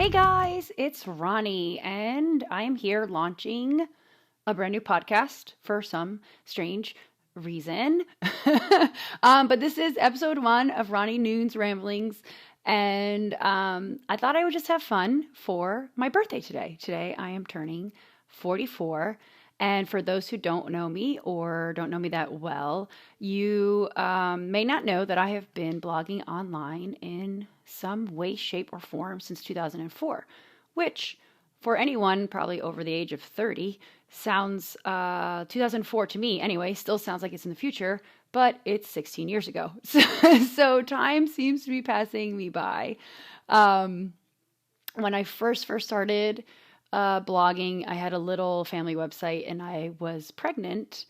Hey guys, it's Ronnie, and I am here launching a brand new podcast for some strange reason. But this is episode 1 of Ronnie Noon's Ramblings, and I thought I would just have fun for my birthday today. Today I am turning 44. And for those who don't know me or don't know me that well, you may not know that I have been blogging online in some way, shape, or form since 2004, which for anyone probably over the age of 30 sounds 2004 to me anyway, still sounds like it's in the future, but it's 16 years ago. So time seems to be passing me by. When I first started blogging, I had a little family website and I was pregnant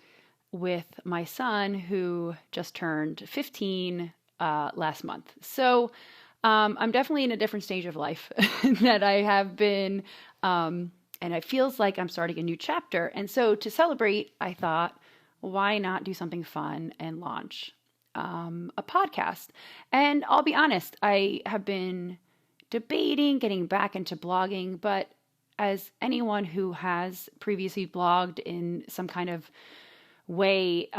with my son who just turned 15 last month. So I'm definitely in a different stage of life that I have been, and it feels like I'm starting a new chapter. And so to celebrate, I thought, why not do something fun and launch a podcast? And I'll be honest, I have been debating getting back into blogging, but as anyone who has previously blogged in some kind of way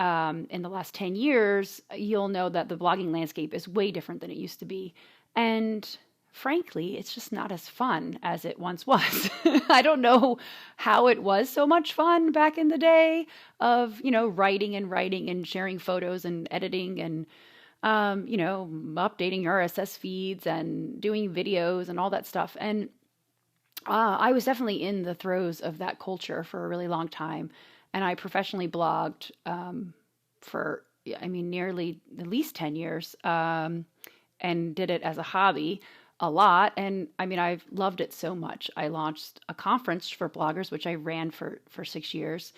in the last 10 years, you'll know that the blogging landscape is way different than it used to be. And frankly, it's just not as fun as it once was. I don't know how it was so much fun back in the day of, writing and sharing photos and editing and, updating RSS feeds and doing videos and all that stuff. And I was definitely in the throes of that culture for a really long time. And I professionally blogged for, nearly at least 10 years and did it as a hobby a lot. And I've loved it so much. I launched a conference for bloggers, which I ran for 6 years.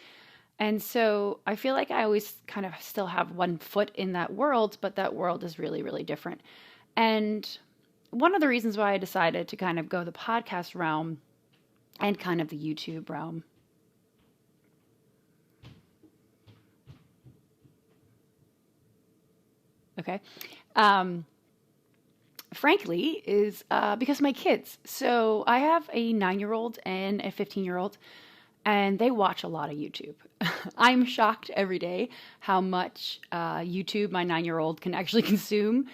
And so I feel like I always kind of still have one foot in that world, but that world is really, really different. And one of the reasons why I decided to kind of go the podcast realm and kind of the YouTube realm. Okay. Frankly, is because of my kids. So I have a 9-year-old and a 15-year-old, and they watch a lot of YouTube. I'm shocked every day how much YouTube my 9-year-old can actually consume.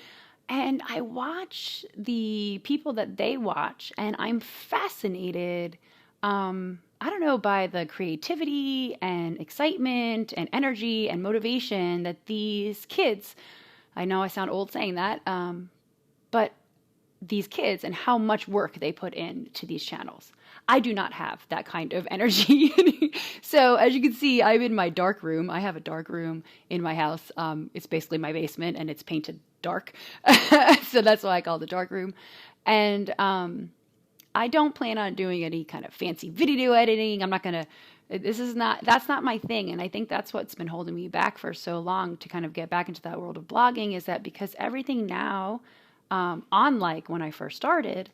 And I watch the people that they watch, and I'm fascinated, I don't know, by the creativity and excitement and energy and motivation that these kids, I know I sound old saying that, but these kids and how much work they put into these channels. I do not have that kind of energy. So as you can see, I'm in my dark room. I have a dark room in my house. It's basically my basement and it's painted dark. So that's why I call it the dark room. And I don't plan on doing any kind of fancy video editing. I'm not going to, that's not my thing. And I think that's what's been holding me back for so long to kind of get back into that world of blogging, is that because everything now, unlike when I first started,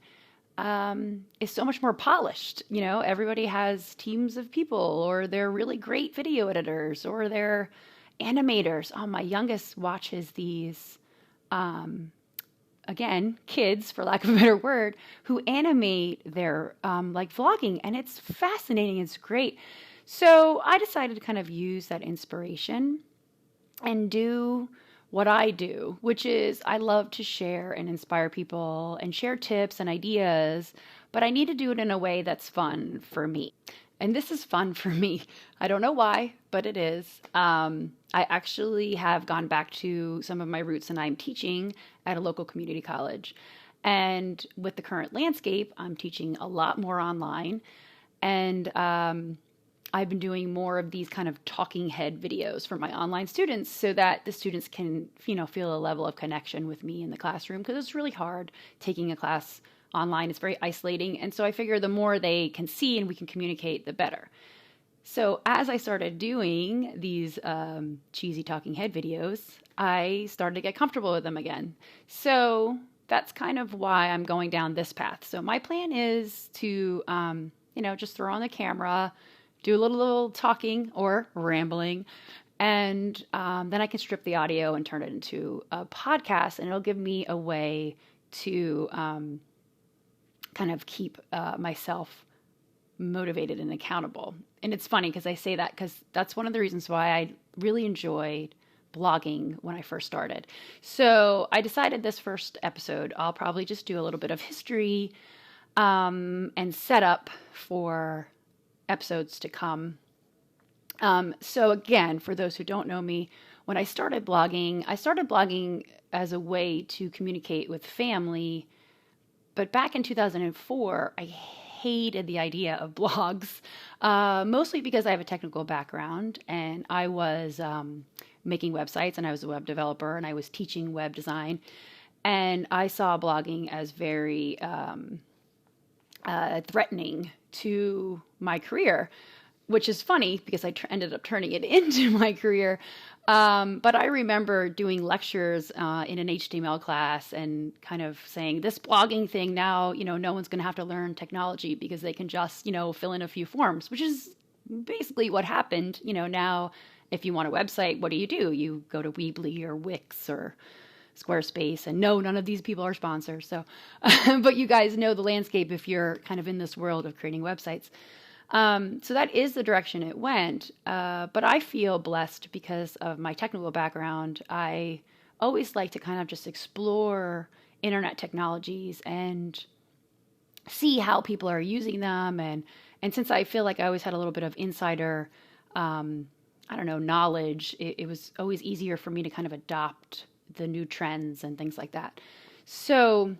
is so much more polished. Everybody has teams of people, or they're really great video editors, or they're animators. Oh, my youngest watches these, again, kids, for lack of a better word, who animate their, vlogging, and it's fascinating. It's great. So I decided to kind of use that inspiration and do what I do, which is I love to share and inspire people and share tips and ideas, but I need to do it in a way that's fun for me. And this is fun for me. I don't know why, but it is. I actually have gone back to some of my roots, and I'm teaching at a local community college. And with the current landscape, I'm teaching a lot more online. And I've been doing more of these kind of talking head videos for my online students so that the students can, feel a level of connection with me in the classroom, because it's really hard taking a class online. It's very isolating. And so I figure the more they can see and we can communicate, the better. So as I started doing these cheesy talking head videos, I started to get comfortable with them again. So that's kind of why I'm going down this path. So my plan is to, just throw on the camera, do a little talking or rambling, and then I can strip the audio and turn it into a podcast, and it'll give me a way to kind of keep myself motivated and accountable. And it's funny because I say that because that's one of the reasons why I really enjoyed blogging when I first started. So I decided this first episode, I'll probably just do a little bit of history and set up for episodes to come. So again, for those who don't know me, when I started blogging as a way to communicate with family. But back in 2004, I hated the idea of blogs, mostly because I have a technical background and I was making websites and I was a web developer and I was teaching web design. And I saw blogging as very threatening to my career, which is funny because I ended up turning it into my career. But I remember doing lectures in an HTML class and kind of saying this blogging thing now, no one's going to have to learn technology because they can just, fill in a few forms, which is basically what happened. Now if you want a website, what do? You go to Weebly or Wix or Squarespace, and no, none of these people are sponsors. So, but you guys know the landscape if you're kind of in this world of creating websites. So that is the direction it went. But I feel blessed because of my technical background. I always like to kind of just explore internet technologies and see how people are using them. And since I feel like I always had a little bit of insider, knowledge, it was always easier for me to kind of adopt the new trends and things like that. So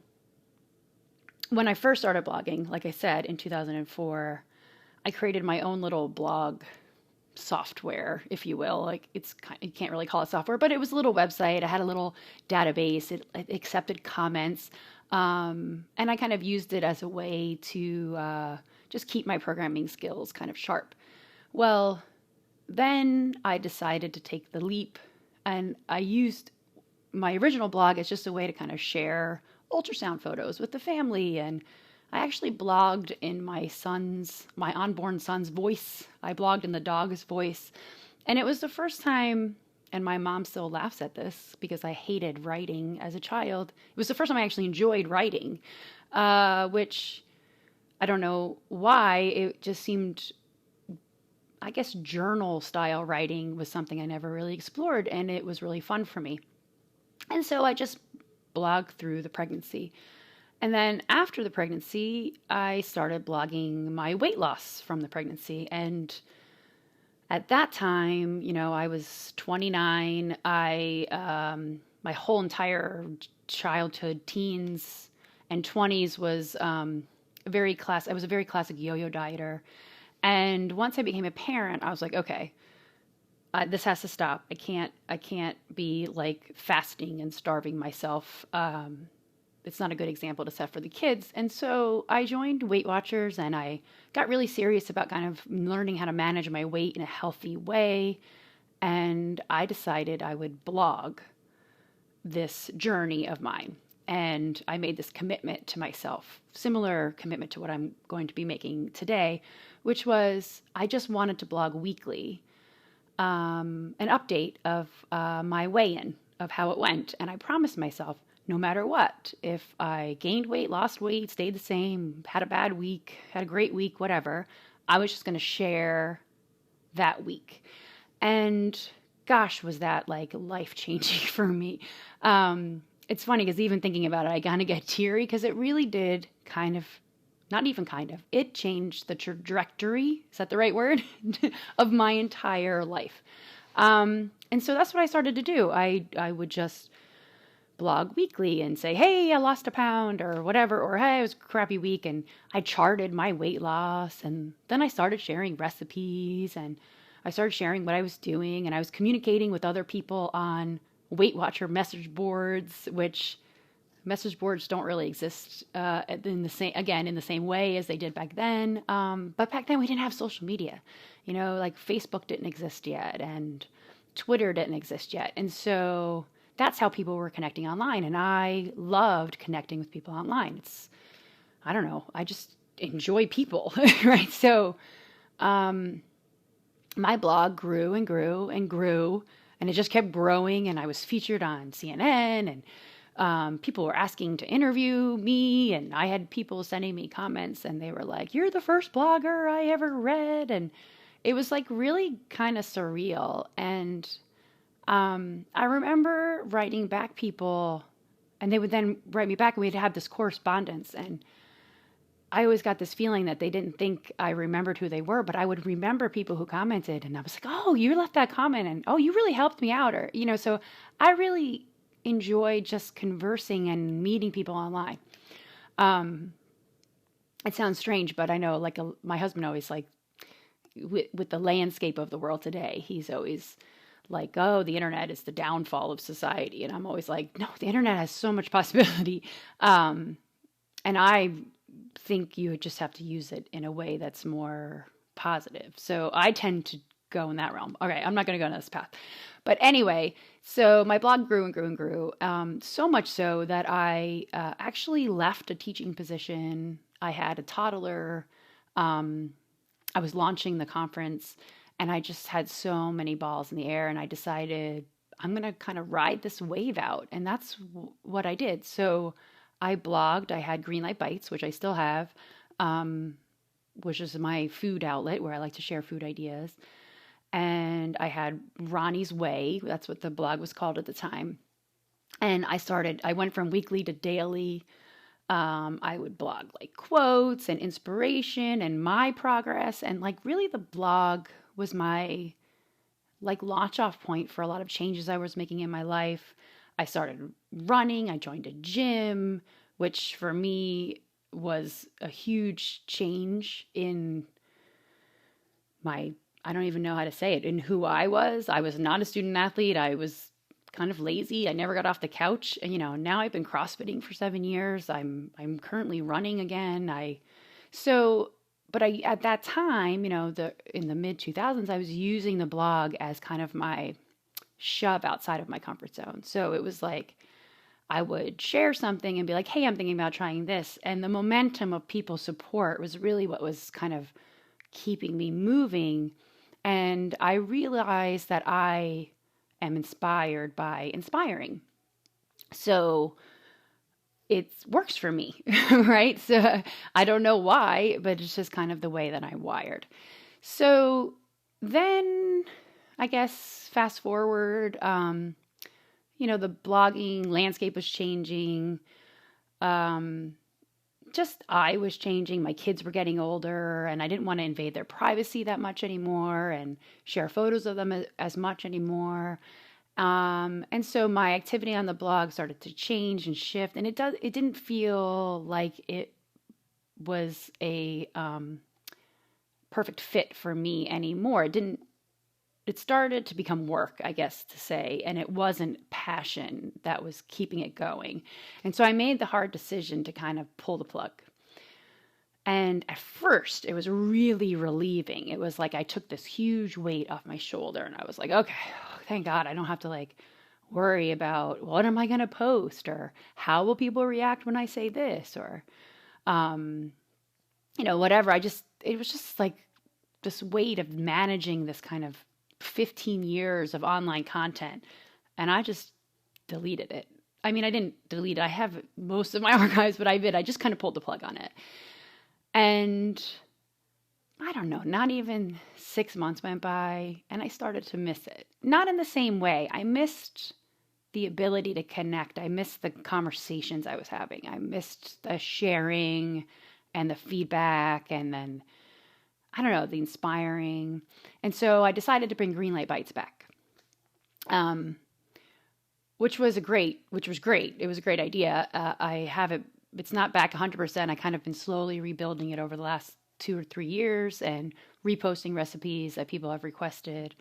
when I first started blogging, like I said, in 2004, I created my own little blog software, if you will. Like you can't really call it software, but it was a little website. I had a little database. It accepted comments. And I kind of used it as a way to just keep my programming skills kind of sharp. Well, then I decided to take the leap, and I used my original blog as just a way to kind of share ultrasound photos with the family. And I actually blogged in my unborn son's voice. I blogged in the dog's voice. And it was the first time, and my mom still laughs at this because I hated writing as a child. It was the first time I actually enjoyed writing, which I don't know why. It just seemed, I guess, journal style writing was something I never really explored, and it was really fun for me. And so I just blogged through the pregnancy. And then after the pregnancy, I started blogging my weight loss from the pregnancy. And at that time, I was 29. My whole entire childhood, teens and 20s was I was a very classic yo-yo dieter. And once I became a parent, I was like, okay, this has to stop. I can't be like fasting and starving myself. It's not a good example to set for the kids. And so I joined Weight Watchers, and I got really serious about kind of learning how to manage my weight in a healthy way. And I decided I would blog this journey of mine. And I made this commitment to myself, similar commitment to what I'm going to be making today, which was I just wanted to blog weekly, an update of my weigh-in, of how it went. And I promised myself, no matter what, if I gained weight, lost weight, stayed the same, had a bad week, had a great week, whatever, I was just going to share that week. And gosh, was that like life-changing for me. It's funny because even thinking about it, I kind of get teary because it really did it changed the trajectory, is that the right word, of my entire life. And so that's what I started to do. I would just blog weekly and say, hey, I lost a pound or whatever, or hey, it was a crappy week. And I charted my weight loss. And then I started sharing recipes, and I started sharing what I was doing, and I was communicating with other people on Weight Watcher message boards, which message boards don't really exist in the same way as they did back then. But back then we didn't have social media, like Facebook didn't exist yet and Twitter didn't exist yet. And so that's how people were connecting online. And I loved connecting with people online. I just enjoy people, right? So my blog grew and grew and grew, and it just kept growing. And I was featured on CNN and People were asking to interview me, and I had people sending me comments, and they were like, "You're the first blogger I ever read," and it was like really kind of surreal. And I remember writing back people, and they would then write me back, and we'd have this correspondence. And I always got this feeling that they didn't think I remembered who they were, but I would remember people who commented, and I was like, "Oh, you left that comment," and "Oh, you really helped me out," or So I really enjoy just conversing and meeting people online. Um, it sounds strange, but I know, like, my husband always, like, with the landscape of the world today, he's always like, "Oh, the internet is the downfall of society," and I'm always like, "No, the internet has so much possibility," and I think you just have to use it in a way that's more positive. So I tend to go in that realm. Okay, I'm not going to go on this path. But anyway, so my blog grew and grew and grew, so much so that I actually left a teaching position. I had a toddler. I was launching the conference, and I just had so many balls in the air, and I decided I'm going to kind of ride this wave out. And that's what I did. So I blogged. I had Greenlight Bites, which I still have, which is my food outlet where I like to share food ideas. And I had Ronnie's Way. That's what the blog was called at the time. And I went from weekly to daily. I would blog like quotes and inspiration and my progress. And like really the blog was my like launch off point for a lot of changes I was making in my life. I started running. I joined a gym, which for me was a huge change in I don't even know how to say it, in who I was. I was not a student athlete. I was kind of lazy. I never got off the couch. And, now I've been CrossFitting for 7 years. I'm currently running again. But at that time, in the mid 2000s, I was using the blog as kind of my shove outside of my comfort zone. So it was like I would share something and be like, "Hey, I'm thinking about trying this." And the momentum of people's support was really what was kind of keeping me moving. And I realized that I am inspired by inspiring. So it works for me, right? So I don't know why, but it's just kind of the way that I'm wired. So then I guess fast forward, the blogging landscape was changing. Just I was changing. My kids were getting older, and I didn't want to invade their privacy that much anymore and share photos of them as much anymore. And so my activity on the blog started to change and shift, and it didn't feel like it was a perfect fit for me anymore. It started to become work, I guess to say, and it wasn't passion that was keeping it going. And so I made the hard decision to kind of pull the plug. And at first, it was really relieving. It was like I took this huge weight off my shoulder, and I was like, okay, thank God I don't have to like worry about what am I going to post, or how will people react when I say this, or whatever. It was just like this weight of managing this kind of 15 years of online content, and I just deleted it. I mean, I didn't delete it. I have most of my archives, but I just kind of pulled the plug on it. And I don't know, not even 6 months went by, and I started to miss it. Not in the same way. I missed the ability to connect. I missed the conversations I was having. I missed the sharing and the feedback, and then I don't know, the inspiring. And so I decided to bring Greenlight Bites back, which was great. It was a great idea. I have it. It's not back 100%. I kind of been slowly rebuilding it over the last 2 or 3 years and reposting recipes that people have requested.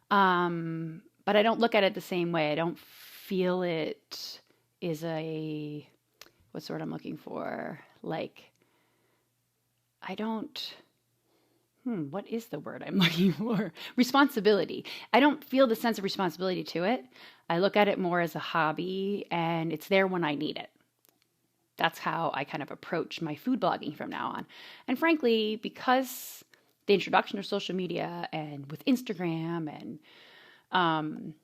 But I don't look at it the same way. I don't feel it is what's the word I'm looking for? Like, I don't... what is the word I'm looking for? Responsibility. I don't feel the sense of responsibility to it. I look at it more as a hobby, and it's there when I need it. That's how I kind of approach my food blogging from now on. And frankly, because the introduction of social media and with Instagram and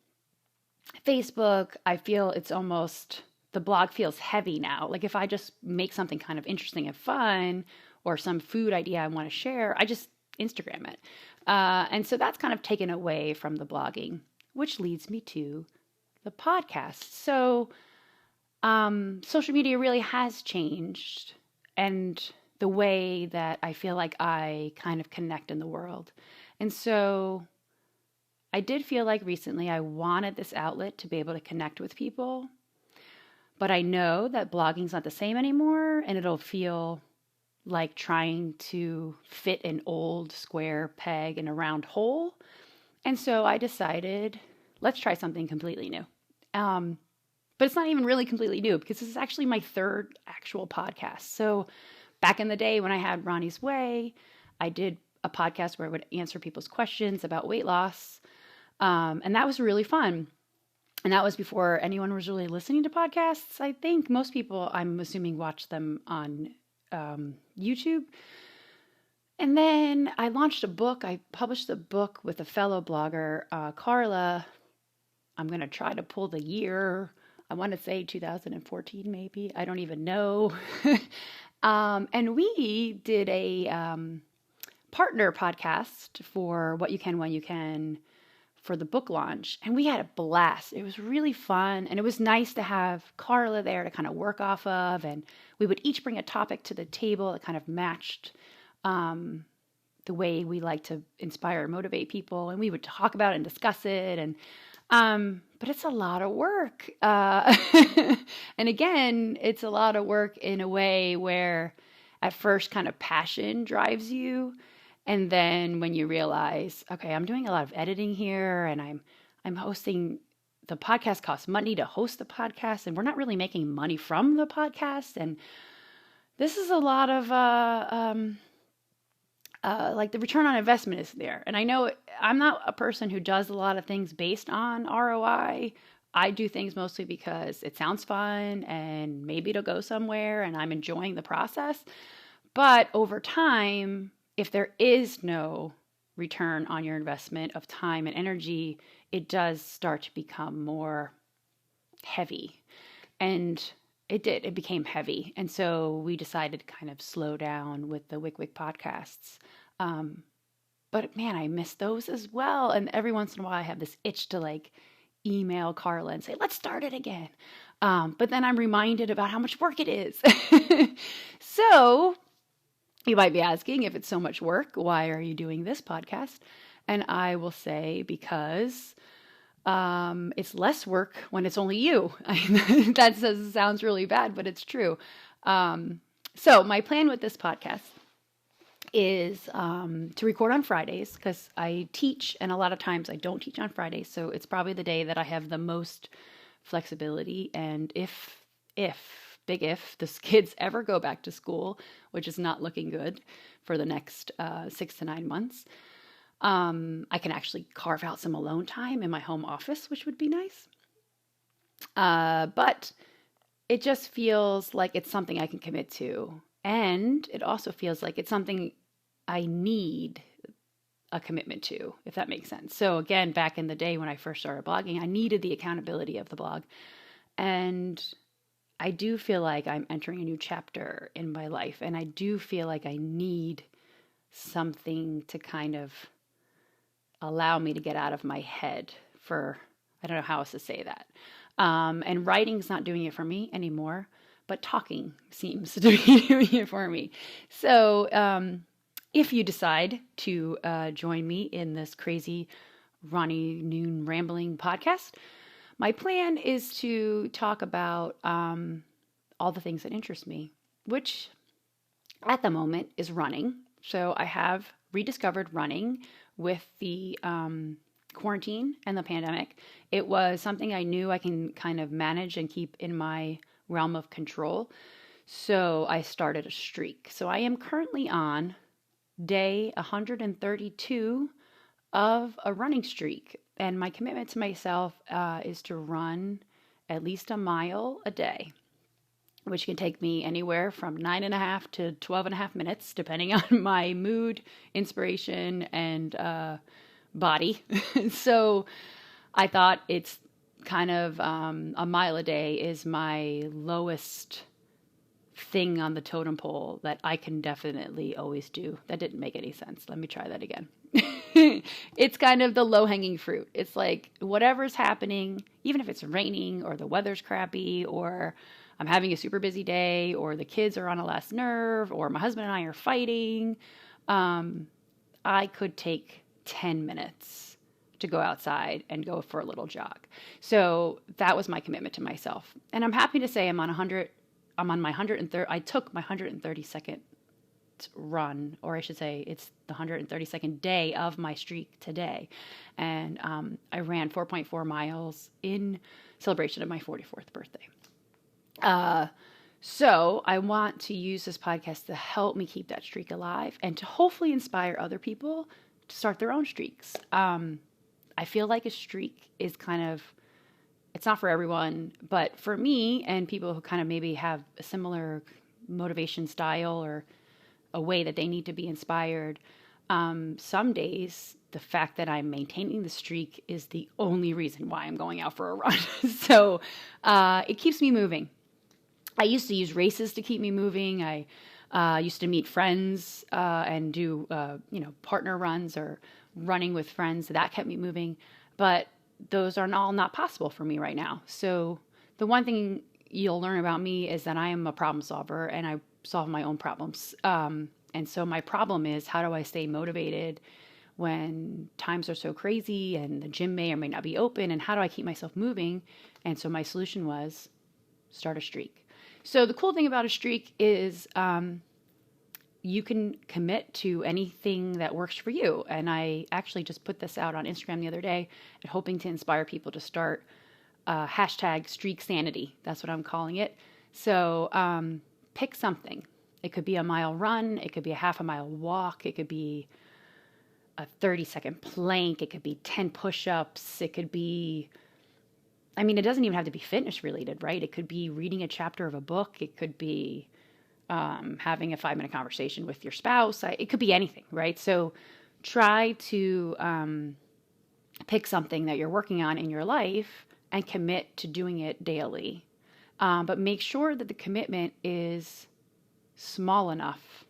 Facebook, I feel it's almost the blog feels heavy now. Like if I just make something kind of interesting and fun or some food idea I want to share, I just Instagram it. And so that's kind of taken away from the blogging, which leads me to the podcast. So social media really has changed, and the way that I feel like I kind of connect in the world. And so I did feel like recently I wanted this outlet to be able to connect with people, but I know that blogging's not the same anymore, and it'll feel like trying to fit an old square peg in a round hole. And so I decided, let's try something completely new. But it's not even really completely new because this is actually my third actual podcast. So back in the day when I had Ronnie's Way, I did a podcast where I would answer people's questions about weight loss. And that was really fun. And that was before anyone was really listening to podcasts. I think most people, I'm assuming, watch them on YouTube. And then I launched a book. I published a book with a fellow blogger, Carla. I'm going to try to pull the year. I want to say 2014, maybe. I don't even know. And we did a partner podcast for What You Can, When You Can for the book launch. And we had a blast. It was really fun. And it was nice to have Carla there to kind of work off of. And we would each bring a topic to the table that kind of matched the way we like to inspire and motivate people. And we would talk about it and discuss it. And but it's a lot of work. And again, it's a lot of work in a way where at first kind of passion drives you. And then when you realize, okay, I'm doing a lot of editing here and I'm hosting, the podcast costs money to host the podcast and we're not really making money from the podcast. And this is a lot of, like the return on investment is there. And I know I'm not a person who does a lot of things based on ROI. I do things mostly because it sounds fun and maybe it'll go somewhere and I'm enjoying the process. But over time, if there is no return on your investment of time and energy, it does start to become more heavy. And it did. It became heavy. And so we decided to kind of slow down with the Wick Wick podcasts. But man, I miss those as well. And every once in a while I have this itch to like email Carla and say, let's start it again. But then I'm reminded about how much work it is. So you might be asking, if it's so much work, why are you doing this podcast? And I will say, because it's less work when it's only you. That sounds really bad, but it's true. So my plan with this podcast is to record on Fridays because I teach, and a lot of times I don't teach on Fridays. So it's probably the day that I have the most flexibility. And if big if, the kids ever go back to school, which is not looking good for the next 6 to 9 months, I can actually carve out some alone time in my home office, which would be nice. But it just feels like it's something I can commit to. And it also feels like it's something I need a commitment to, if that makes sense. So again, back in the day when I first started blogging, I needed the accountability of the blog. And I do feel like I'm entering a new chapter in my life. And I do feel like I need something to kind of allow me to get out of my head for, I don't know how else to say that. And writing's not doing it for me anymore, but talking seems to be doing it for me. So if you decide to join me in this crazy Ronnie Noon rambling podcast, my plan is to talk about all the things that interest me, which at the moment is running. So I have rediscovered running with the quarantine and the pandemic. It was something I knew I can kind of manage and keep in my realm of control. So I started a streak. So I am currently on day 132 of a running streak. And my commitment to myself is to run at least a mile a day, which can take me anywhere from 9.5 to 12.5 minutes, depending on my mood, inspiration, and body. So I thought it's kind of a mile a day is my lowest thing on the totem pole that I can definitely always do. That didn't make any sense. Let me try that again. It's kind of the low-hanging fruit. It's like whatever's happening, even if it's raining or the weather's crappy or I'm having a super busy day or the kids are on a last nerve or my husband and I are fighting, I could take 10 minutes to go outside and go for a little jog. So that was my commitment to myself. And I'm happy to say I'm on my 130, I took my 132nd run, or I should say it's the 132nd day of my streak today. And I ran 4.4 miles in celebration of my 44th birthday. So I want to use this podcast to help me keep that streak alive and to hopefully inspire other people to start their own streaks. I feel like a streak is it's not for everyone, but for me and people who kind of maybe have a similar motivation style or a way that they need to be inspired, some days the fact that I'm maintaining the streak is the only reason why I'm going out for a run. So it keeps me moving. I used to use races to keep me moving. I used to meet friends and do partner runs or running with friends. That kept me moving. But those are all not possible for me right now. So the one thing you'll learn about me is that I am a problem solver and I solve my own problems. And so my problem is, how do I stay motivated when times are so crazy and the gym may or may not be open, and how do I keep myself moving? And so my solution was start a streak. So the cool thing about a streak is you can commit to anything that works for you. And I actually just put this out on Instagram the other day and hoping to inspire people to start hashtag streak sanity. That's what I'm calling it. So pick something. It could be a mile run. It could be a half a mile walk. It could be a 30-second plank. It could be 10 push-ups. It could be, it doesn't even have to be fitness related, right? It could be reading a chapter of a book. It could be having a 5-minute conversation with your spouse. It could be anything, right? So try to pick something that you're working on in your life and commit to doing it daily. But make sure that the commitment is small enough,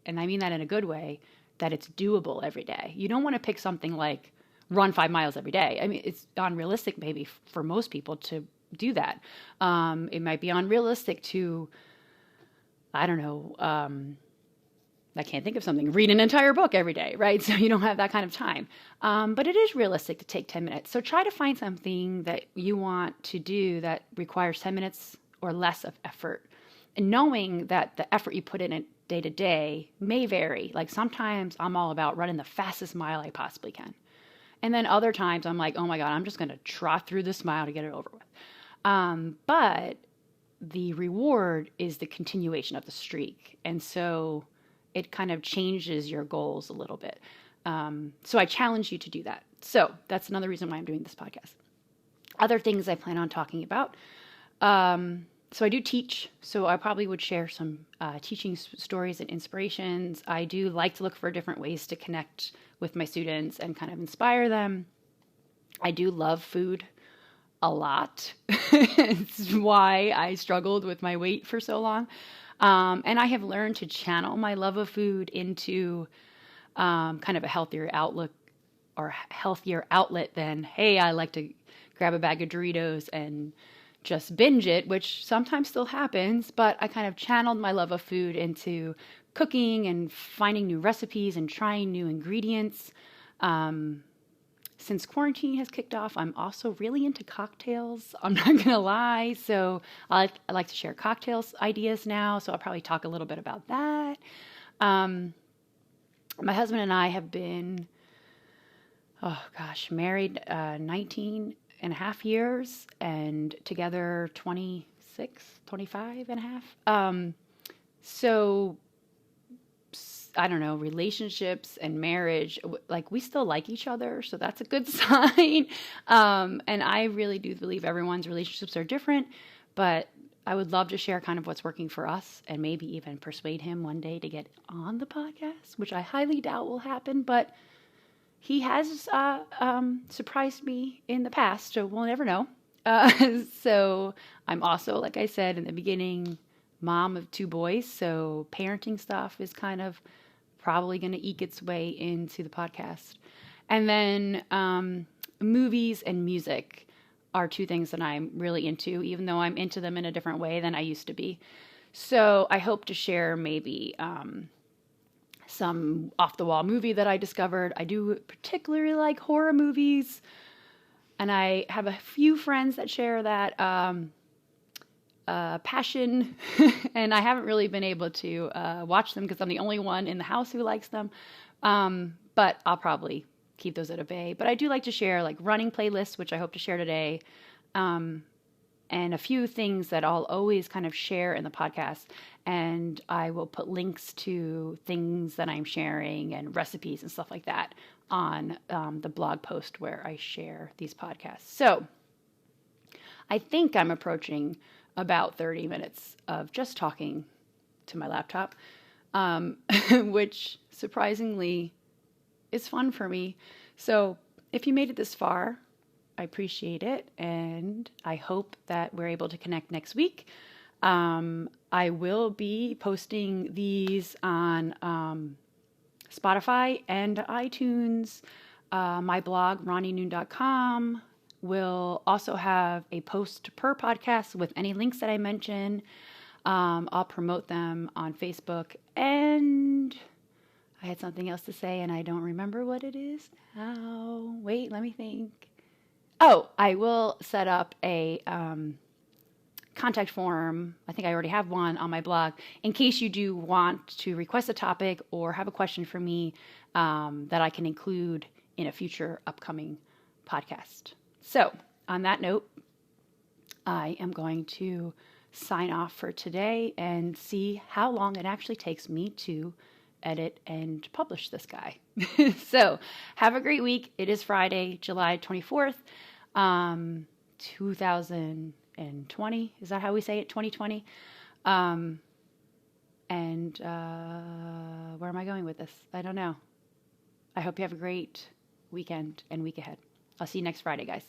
and I mean that in a good way, that it's doable every day. You don't want to pick something like run 5 miles every day. It's unrealistic maybe for most people to do that. It might be unrealistic to, I don't know, I can't think of something, read an entire book every day, right? So you don't have that kind of time. But it is realistic to take 10 minutes. So try to find something that you want to do that requires 10 minutes or less of effort. And knowing that the effort you put in it day to day may vary. Like sometimes I'm all about running the fastest mile I possibly can. And then other times I'm like, oh my God, I'm just going to trot through this mile to get it over with. But the reward is the continuation of the streak. And so it kind of changes your goals a little bit. So I challenge you to do that. So that's another reason why I'm doing this podcast. Other things I plan on talking about. So I do teach, so I probably would share some teaching stories and inspirations. I do like to look for different ways to connect with my students and kind of inspire them. I do love food a lot. It's why I struggled with my weight for so long. And I have learned to channel my love of food into kind of a healthier outlook or healthier outlet than, hey, I like to grab a bag of Doritos and just binge it, which sometimes still happens, but I kind of channeled my love of food into cooking and finding new recipes and trying new ingredients. Since quarantine has kicked off, I'm also really into cocktails. I'm not going to lie. So I like to share cocktails ideas now. So I'll probably talk a little bit about that. My husband and I have been, married 19 and a half years and together 25 and a half. So I don't know, relationships and marriage, like we still like each other. So that's a good sign. And I really do believe everyone's relationships are different, but I would love to share kind of what's working for us and maybe even persuade him one day to get on the podcast, which I highly doubt will happen, but he has surprised me in the past, so we'll never know. So I'm also, like I said in the beginning, mom of two boys. So parenting stuff is kind of probably going to eke its way into the podcast. And then movies and music are two things that I'm really into, even though I'm into them in a different way than I used to be. So I hope to share maybe some off the wall movie that I discovered. I do particularly like horror movies, and I have a few friends that share that passion, and I haven't really been able to watch them because I'm the only one in the house who likes them. But I'll probably keep those at a bay. But I do like to share like running playlists, which I hope to share today, and a few things that I'll always kind of share in the podcast. And I will put links to things that I'm sharing and recipes and stuff like that on the blog post where I share these podcasts. So I think I'm approaching about 30 minutes of just talking to my laptop, which surprisingly is fun for me. So if you made it this far, I appreciate it, and I hope that we're able to connect next week. I will be posting these on Spotify and iTunes. My blog, ronnienoon.com, will also have a post per podcast with any links that I mention. I'll promote them on Facebook, and I had something else to say and I don't remember what it is now. Wait, let me think. Oh, I will set up a contact form. I think I already have one on my blog in case you do want to request a topic or have a question for me that I can include in a future upcoming podcast. So on that note, I am going to sign off for today and see how long it actually takes me to edit and publish this guy. So have a great week. It is Friday, July 24th, 2020. Is that how we say it? 2020. And where am I going with this? I don't know. I hope you have a great weekend and week ahead. I'll see you next Friday, guys.